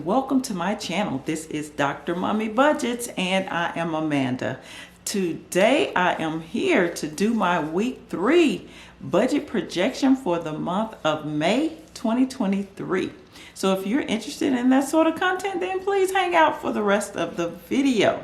welcome to my channel. This is Dr. Mommy Budgets and I am Amanda. Today I am here to do my week 3 budget projection for the month of May 2023. So if you're interested in that sort of content, then please hang out for the rest of the video.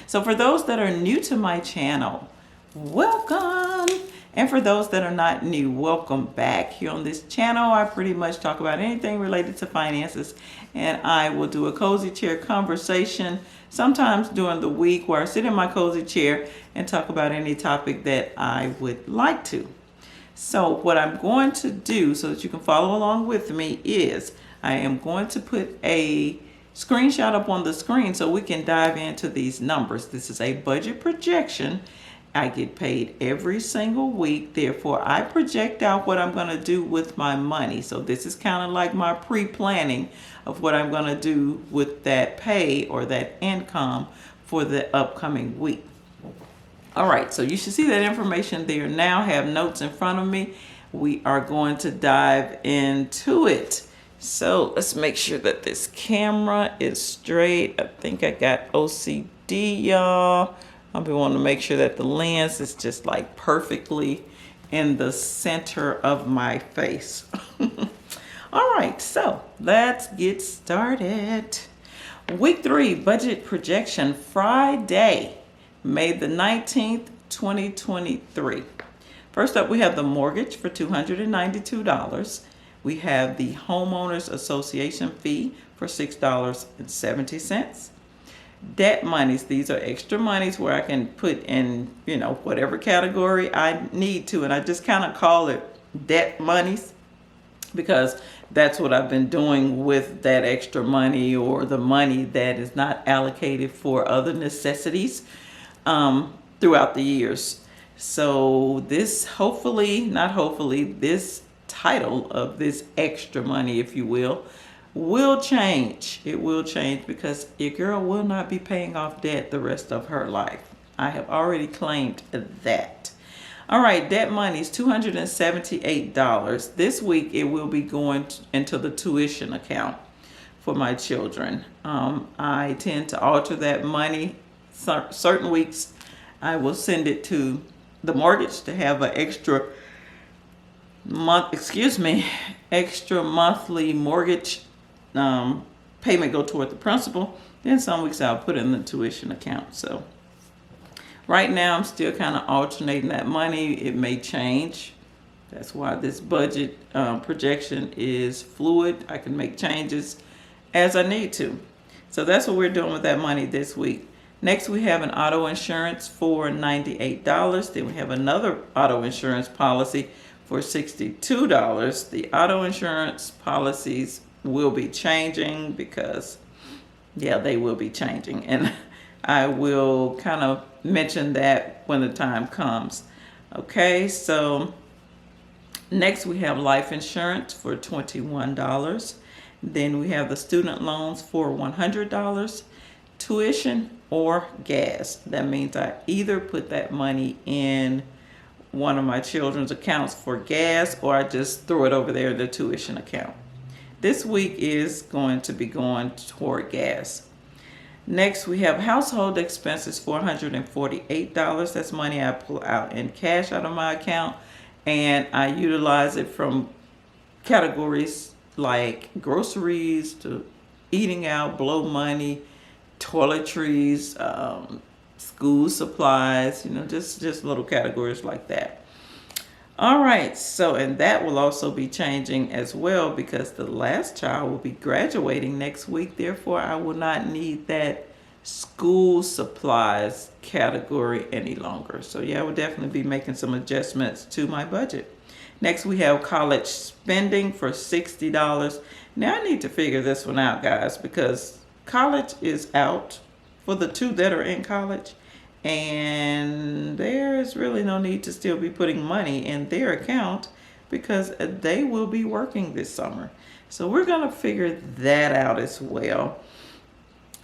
So for those that are new to my channel, welcome. And for those that are not new, welcome back. Here on this channel, I pretty much talk about anything related to finances, and I will do a cozy chair conversation sometimes during the week where I sit in my cozy chair and talk about any topic that I would like to. So what I'm going to do so that you can follow along with me is I am going to put a screenshot up on the screen so we can dive into these numbers. This is a budget projection. I get paid every single week, therefore I project out what I'm going to do with my money. So this is kind of like my pre-planning of what I'm going to do with that pay or that income for the upcoming week. All right, so you should see that information there now. I have notes in front of me. We are going to dive into it. So let's make sure that this camera is straight. I think I got OCD, y'all. I'll be wanting to make sure that the lens is just like perfectly in the center of my face. All right, so let's get started. Week 3 budget projection, Friday, May the 19th, 2023. First up, we have the mortgage for $292. We have the homeowners association fee for $6.70. Debt monies, these are extra monies where I can put in, whatever category I need to, and I just kind of call it debt monies because that's what I've been doing with that extra money or the money that is not allocated for other necessities throughout the years. So this this title of this extra money, if you will change. It will change because your girl will not be paying off debt the rest of her life. I have already claimed that. All right, debt money is $278. This week it will be going into the tuition account for my children. I tend to alter that money. Certain weeks I will send it to the mortgage to have an extra monthly mortgage payment go toward the principal. Then some weeks I'll put it in the tuition account. So right now I'm still kind of alternating that money. It may change. That's why this budget projection is fluid. I can make changes as I need to. So that's what we're doing with that money this week. Next, we have an auto insurance for $98. Then we have another auto insurance policy for $62. The auto insurance policies will be changing because, they will be changing. And I will kind of mention that when the time comes. Okay, so next we have life insurance for $21. Then we have the student loans for $100. Tuition or gas. That means I either put that money in one of my children's accounts for gas or I just throw it over there in the tuition account. This week is going to be going toward gas. Next, we have household expenses, $448. That's money I pull out in cash out of my account, and I utilize it from categories like groceries to eating out, blow money, toiletries, school supplies, just little categories like that. All right, so, and that will also be changing as well because the last child will be graduating next week. Therefore, I will not need that school supplies category any longer. So I will definitely be making some adjustments to my budget. Next, we have college spending for $60. Now, I need to figure this one out, guys, because college is out for the 2 that are in college. And there is really no need to still be putting money in their account because they will be working this summer. So we're going to figure that out as well.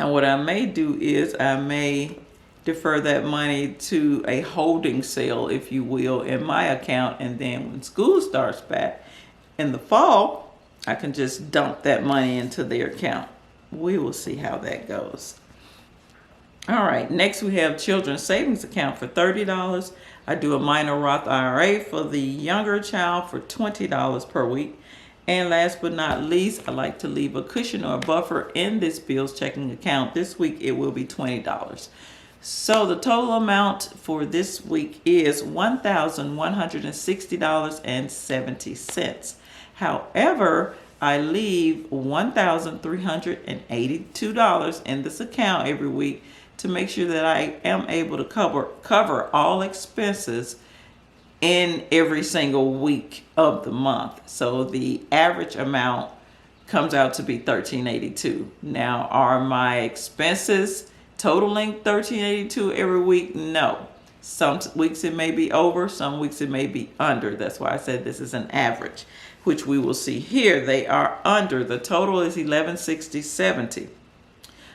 And what I may do is I may defer that money to a holding sale, if you will, in my account. And then when school starts back in the fall, I can just dump that money into their account. we will see how that goes. All right, next we have children's savings account for $30. I do a minor Roth IRA for the younger child for $20 per week. And last but not least, I like to leave a cushion or a buffer in this bills checking account. This week it will be $20. So the total amount for this week is $1,160.70. However, I leave $1,382 in this account every week to make sure that I am able to cover all expenses in every single week of the month. So the average amount comes out to be $1,382. Now, are my expenses totaling $1,382 every week? No. Some weeks it may be over, some weeks it may be under. That's why I said this is an average, which we will see here. They are under. The total is $1,160.70.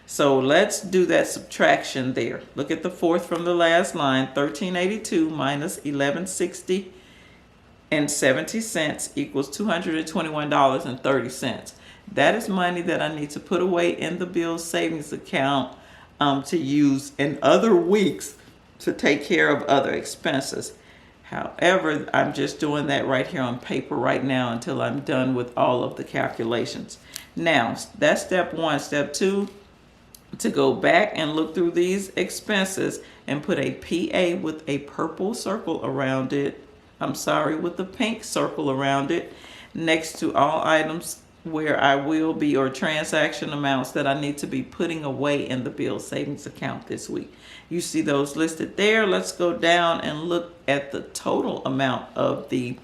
So let's do that subtraction there. Look at the fourth from the last line. $1,382 minus $1,160.70 equals $221.30. That is money that I need to put away in the bills savings account to use in other weeks to take care of other expenses. However, I'm just doing that right here on paper right now until I'm done with all of the calculations. Now, that's step one. Step two, to go back and look through these expenses and put a PA with a purple circle around it. With the pink circle around it next to all items where I will be, or transaction amounts that I need to be putting away in the bill savings account this week. You see those listed there. Let's go down and look at the total amount of the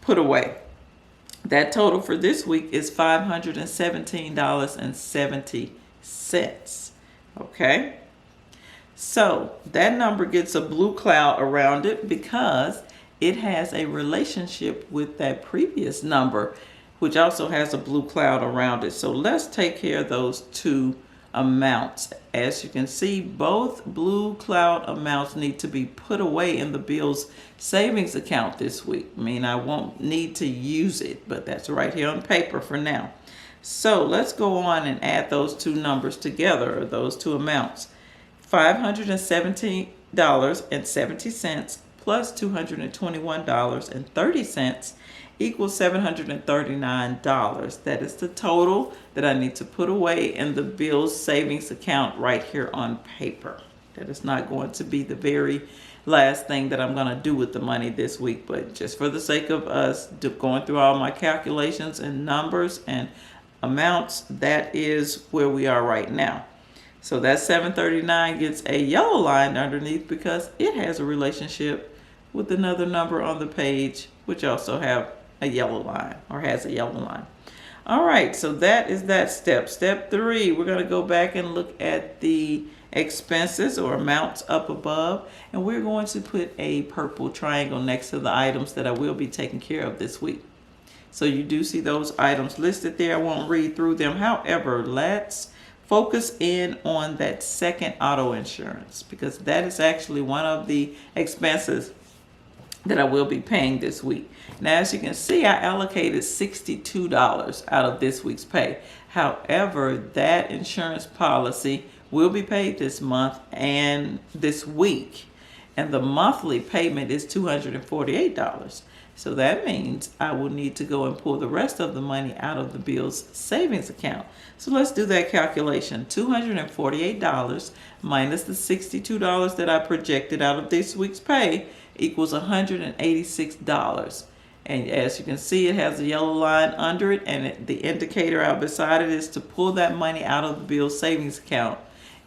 put away. That total for this week is $517.70. Okay, so that number gets a blue cloud around it because it has a relationship with that previous number, which also has a blue cloud around it. So let's take care of those two amounts. As you can see, both blue cloud amounts need to be put away in the bills savings account this week. I mean, I won't need to use it, but that's right here on paper for now. So let's go on and add those two numbers together, or those two amounts. $517.70 plus $221.30 equals $739. That is the total that I need to put away in the bills savings account right here on paper. That is not going to be the very last thing that I'm going to do with the money this week, but just for the sake of us going through all my calculations and numbers and amounts, that is where we are right now. So that 739 gets a yellow line underneath because it has a relationship with another number on the page, which also have a yellow line, or has a yellow line. All right, so that is that step. Step three, we're going to go back and look at the expenses or amounts up above, and we're going to put a purple triangle next to the items that I will be taking care of this week. So you do see those items listed there. I won't read through them. However, let's focus in on that second auto insurance, because that is actually one of the expenses that I will be paying this week. Now, as you can see, I allocated $62 out of this week's pay. However, that insurance policy will be paid this month and this week, and the monthly payment is $248. So that means I will need to go and pull the rest of the money out of the bills savings account. So let's do that calculation. $248 minus the $62 that I projected out of this week's pay equals $186. And as you can see, it has a yellow line under it, and the indicator out beside it is to pull that money out of the bills savings account.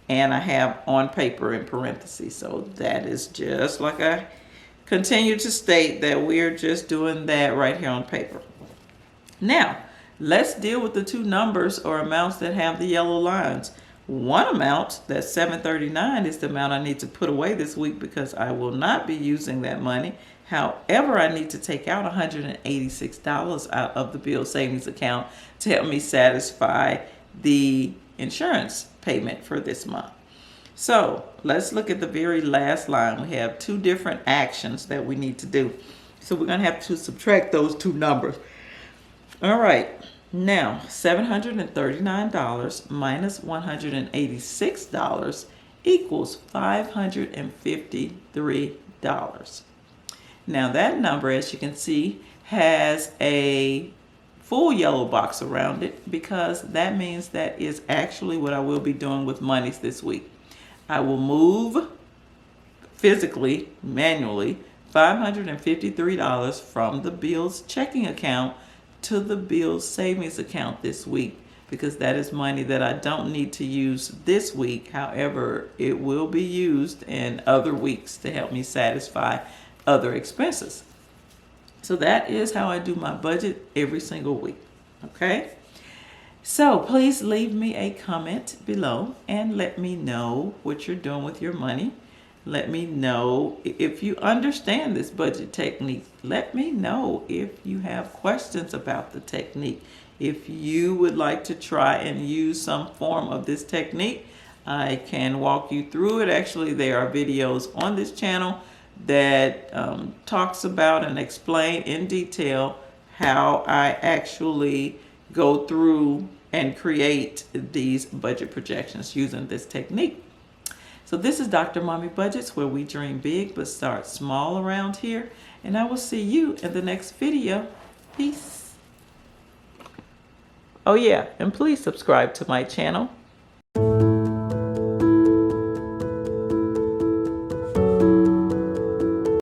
And I have on paper in parentheses. So that is just like I continue to state, that we're just doing that right here on paper. Now, let's deal with the two numbers or amounts that have the yellow lines. One amount, that $739, is the amount I need to put away this week because I will not be using that money. However, I need to take out $186 out of the bill savings account to help me satisfy the insurance payment for this month. So let's look at the very last line. We have two different actions that we need to do. So we're going to have to subtract those two numbers. All right. Now, $739 minus $186 equals $553. Now that number, as you can see, has a full yellow box around it because that means that is actually what I will be doing with monies this week. I will move physically, manually, $553 from the Bills checking account to the Bills savings account this week because that is money that I don't need to use this week. However, it will be used in other weeks to help me satisfy other expenses. So that is how I do my budget every single week. Okay? So please leave me a comment below and let me know what you're doing with your money. Let me know if you understand this budget technique. Let me know if you have questions about the technique. If you would like to try and use some form of this technique, I can walk you through it. Actually, there are videos on this channel that talks about and explain in detail how I actually go through and create these budget projections using this technique. So this is Dr. Mommy Budgets, where we dream big but start small around here. And I will see you in the next video. Peace. Oh yeah, and please subscribe to my channel